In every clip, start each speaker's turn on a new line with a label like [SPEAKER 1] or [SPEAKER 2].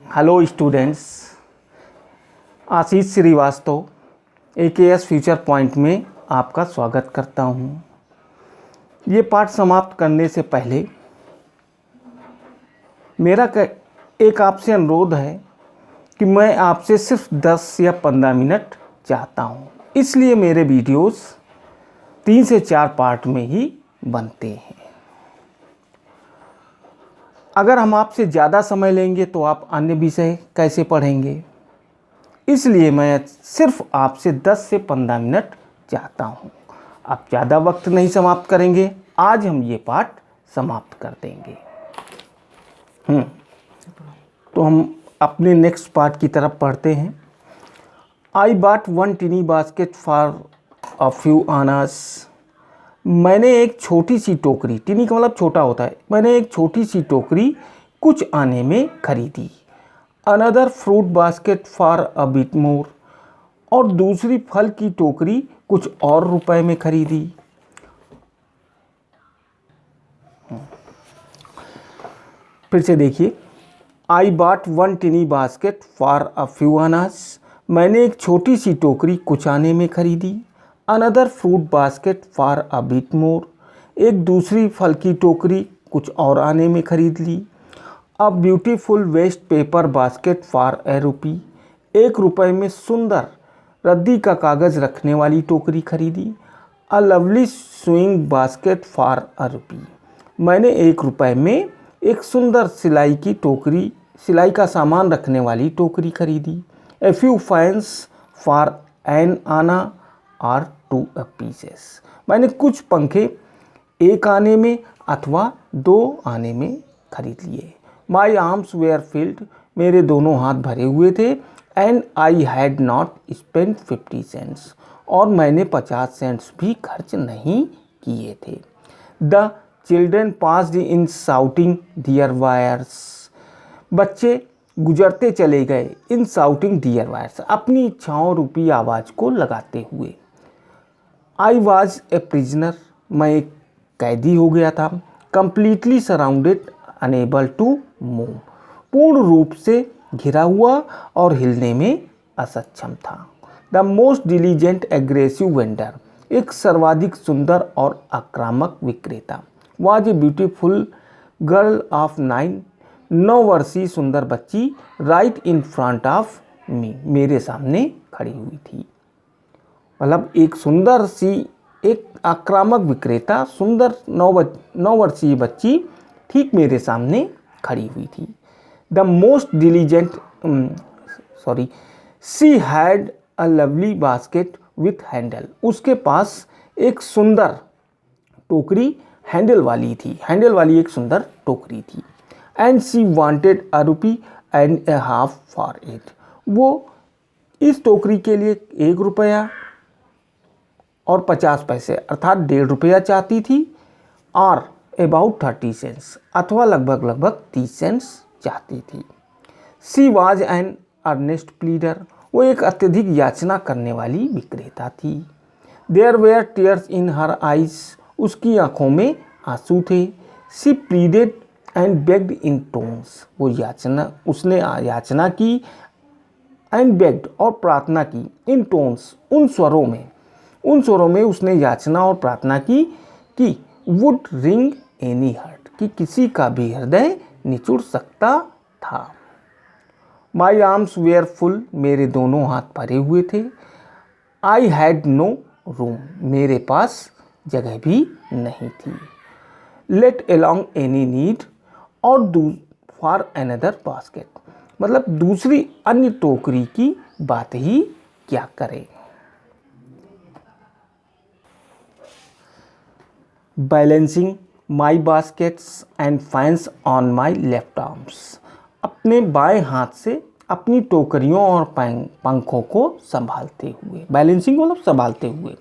[SPEAKER 1] Hello students, आशीष Srivastava AKS future point में आपका स्वागत करता हूँ। ये पाठ समाप्त करने से पहले मेरा एक आपसे अनुरोध है कि मैं आपसे सिर्फ 10 या 15 मिनट चाहता हूँ, इसलिए मेरे वीडियोस 3 से 4 पार्ट में ही बनते हैं। अगर हम आपसे ज़्यादा समय लेंगे तो आप अन्य विषय कैसे पढ़ेंगे, इसलिए मैं सिर्फ आपसे 10 से 15 मिनट चाहता हूँ। आप ज़्यादा वक्त नहीं समाप्त करेंगे, आज हम ये पाठ समाप्त कर देंगे। तो हम अपने नेक्स्ट पार्ट की तरफ पढ़ते हैं। I bought one tiny basket for a few annas. मैंने एक छोटी सी टोकरी, टिनी का मतलब छोटा होता है, मैंने एक छोटी सी टोकरी कुछ आने में खरीदी। Another fruit basket for a bit मोर। और दूसरी फल की टोकरी कुछ और रुपए में खरीदी। फिर से देखिए, I bought one tiny basket for a few annas. मैंने एक छोटी सी टोकरी कुछ आने में खरीदी। Another fruit basket for a bit more. एक दूसरी फल की टोकरी कुछ और आने में खरीद ली। A beautiful waste paper basket for a rupee. 1 रुपये में सुंदर रद्दी का कागज़ रखने वाली टोकरी खरीदी। A lovely swing basket for a rupee. मैंने 1 रुपये में एक सुंदर सिलाई की टोकरी, सिलाई का सामान रखने वाली टोकरी खरीदी। A few fans for an anna और 2 पीसेस। मैंने कुछ पंखे 1 आने में अथवा 2 आने में खरीद लिए। My arms were filled. मेरे दोनों हाथ भरे हुए थे। And I had not spent 50 cents. और मैंने 50 सेंट्स भी खर्च नहीं किए थे। The children passed in shouting their wares. बच्चे गुजरते चले गए इन शाउटिंग दियर वायर्स, अपनी इच्छाओं रूपी आवाज़ को लगाते हुए। I was a prisoner. मैं एक कैदी हो गया था। Completely surrounded, unable to move. पूर्ण रूप से घिरा हुआ और हिलने में असक्षम था। The most diligent aggressive vendor. एक सर्वाधिक सुंदर और आक्रामक विक्रेता। Was a beautiful girl of 9 वर्षीय सुंदर बच्ची right in front of me, मेरे सामने खड़ी हुई थी। मतलब एक सुंदर सी, एक आक्रामक विक्रेता, सुंदर 9 वर्षीय बच्ची ठीक मेरे सामने खड़ी हुई थी। The most diligent she had a lovely basket with handle. उसके पास एक सुंदर टोकरी हैंडल वाली थी, हैंडल वाली एक सुंदर टोकरी थी। And she wanted a rupee and A half for it. वो इस टोकरी के लिए 1 रुपया और 50 पैसे अर्थात 1.5 रुपया चाहती थी, और अबाउट 30 सेंट्स अथवा लगभग 30 सेंट्स चाहती थी। She was an earnest pleader. वो एक अत्यधिक याचना करने वाली विक्रेता थी। There were tears in her eyes. उसकी आंखों में आंसू थे। She pleaded and begged in tones. उसने याचना की एंड बेग्ड और प्रार्थना की, इन टोन्स उन स्वरों में उसने याचना और प्रार्थना की कि वुड रिंग एनी हार्ट, कि किसी का भी हृदय निचुड़ सकता था। My arms were full. मेरे दोनों हाथ भरे हुए थे। I had no room. मेरे पास जगह भी नहीं थी। Let alone any need or for another basket. मतलब दूसरी अन्य टोकरी की बात ही क्या करें। Balancing my baskets and fans on my left arms. अपने बाएं हाथ से अपनी टोकरियों और पंखों को संभालते हुए, बैलेंसिंग मतलब संभालते हुए।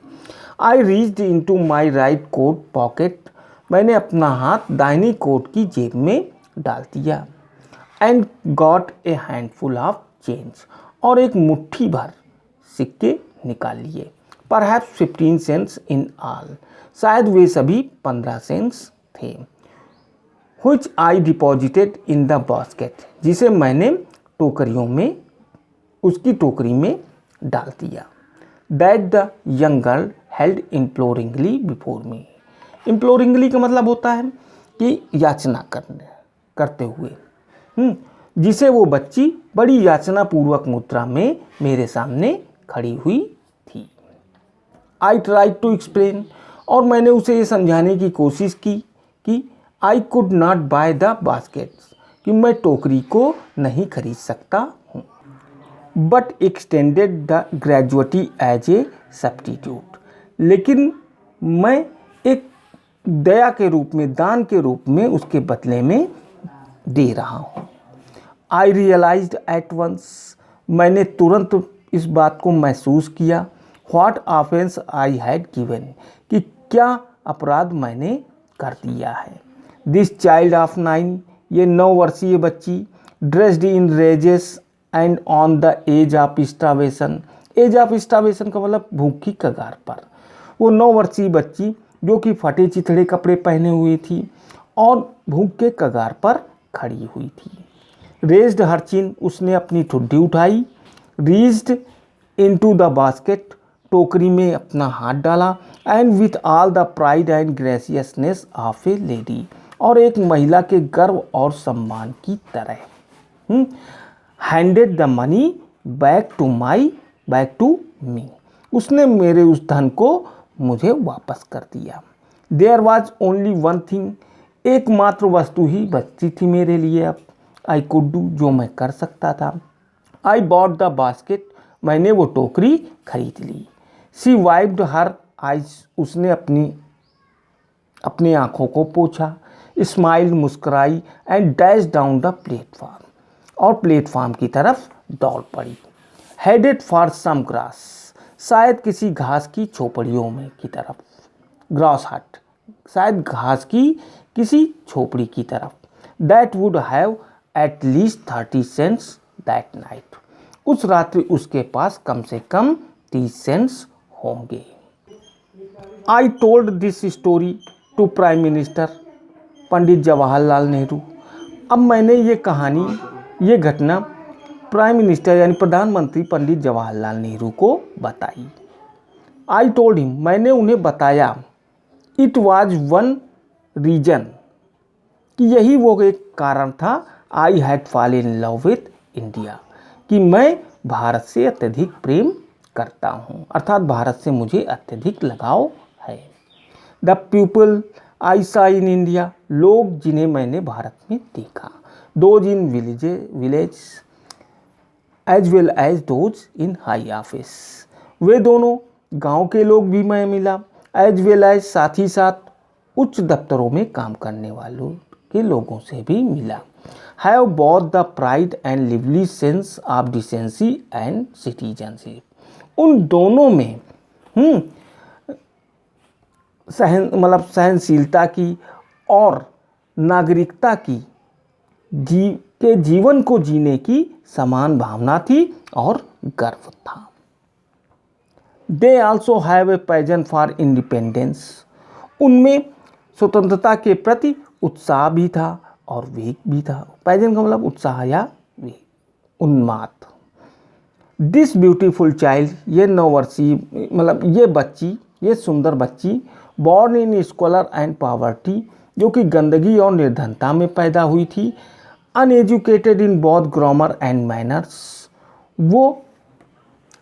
[SPEAKER 1] I reached into my right coat pocket. मैंने अपना हाथ दाहिनी कोट की जेब में डाल दिया। And got a handful of change. और एक मुट्ठी भर सिक्के निकाल लिए। Perhaps 15 cents in all. शायद वे सभी 15 सेंट्स थे। which I deposited in the basket, जिसे मैंने टोकरियों में, उसकी टोकरी में डाल दिया। That the young girl held imploringly before me. Imploringly का मतलब होता है कि याचना करते हुए, जिसे वो बच्ची बड़ी याचना पूर्वक मुद्रा में मेरे सामने खड़ी हुई थी। आई ट्राइड टू एक्सप्लेन, और मैंने उसे ये समझाने की कोशिश की कि I could not buy the baskets, कि मैं टोकरी को नहीं खरीद सकता हूँ, but extended the gratuity as a substitute, लेकिन मैं एक दया के रूप में, दान के रूप में उसके बदले में दे रहा हूँ। आई रियलाइज्ड एट वंस, मैंने तुरंत इस बात को महसूस किया। What offence I had given, कि क्या अपराध मैंने कर दिया है। दिस चाइल्ड ऑफ 9, ये 9 वर्षीय बच्ची, dressed in rags and on the edge of starvation. Edge of starvation का मतलब भूख की कगार पर। वो 9 वर्षीय बच्ची जो कि फटे चिथड़े कपड़े पहने हुई थी और भूख के कगार पर खड़ी हुई थी। रेज्ड हर चिन, उसने अपनी ठुड्डी उठाई। रीच्ड इनटू द बास्केट, टोकरी में अपना हाथ डाला। And with all the pride and graciousness of a lady, और एक महिला के गर्व और सम्मान की तरह handed the money back to me, उसने मेरे उस धन को मुझे वापस कर दिया। There was only one thing, एकमात्र वस्तु ही बचती थी मेरे लिए अब। आई कुड डू, जो मैं कर सकता था। आई बॉट द बास्केट, मैंने वो टोकरी खरीद ली। शी वाइप्ड हर आइज, उसने अपनी आँखों को पोंछा। स्माइल, मुस्कुराई। And dashed down the platform, और प्लेटफॉर्म की तरफ दौड़ पड़ी। हेडेड फॉर सम ग्रास, शायद किसी घास की झोपड़ियों में की तरफ। ग्रास हट, शायद घास की किसी झोपड़ी की तरफ। That would have at least 30 cents that night, उस रात्रि उसके पास कम से कम 30 सेंट्स होंगे। I told this story to prime minister Pandit Jawaharlal Nehru. अब मैंने ये घटना प्राइम मिनिस्टर यानी प्रधानमंत्री पंडित जवाहरलाल नेहरू को बताई। आई टोल्ड हिम, मैंने उन्हें बताया। इट वाज वन रीजन, कि यही वो एक कारण था। I had fallen in love with India, कि मैं भारत से अत्यधिक प्रेम करता हूँ, अर्थात भारत से मुझे अत्यधिक लगाव है। द पीपल आई सा इन इंडिया, लोग जिन्हें मैंने भारत में देखा। Those in village as well as those in high office, वे दोनों गांव के लोग भी मैं मिला। एज वेल एज, साथ ही साथ उच्च दफ्तरों में काम करने वालों के लोगों से भी मिला। Have both the pride and lively sense of decency and citizenship, उन दोनों में सहनशीलता की और नागरिकता की, जीवन को जीने की समान भावना थी और गर्व था। They also have a passion for independence, उनमें स्वतंत्रता के प्रति उत्साह भी था और वेग भी था। पैशन का मतलब उत्साह या वेग, उन्माद। दिस ब्यूटीफुल चाइल्ड, ये 9 वर्षीय मतलब ये बच्ची, ये सुंदर बच्ची, born in squalor and poverty, जो कि गंदगी और निर्धनता में पैदा हुई थी। Uneducated in both grammar and manners, वो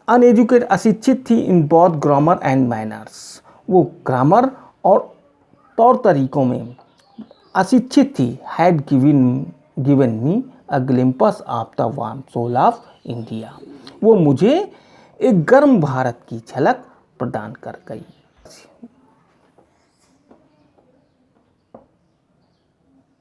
[SPEAKER 1] अनएजुकेटेड अशिक्षित थी in both grammar and manners, वो ग्रामर और तौर तरीकों में अशिक्षित थी। Had given me a glimpse of the warm soul of India, वो मुझे एक गर्म भारत की झलक प्रदान कर गई।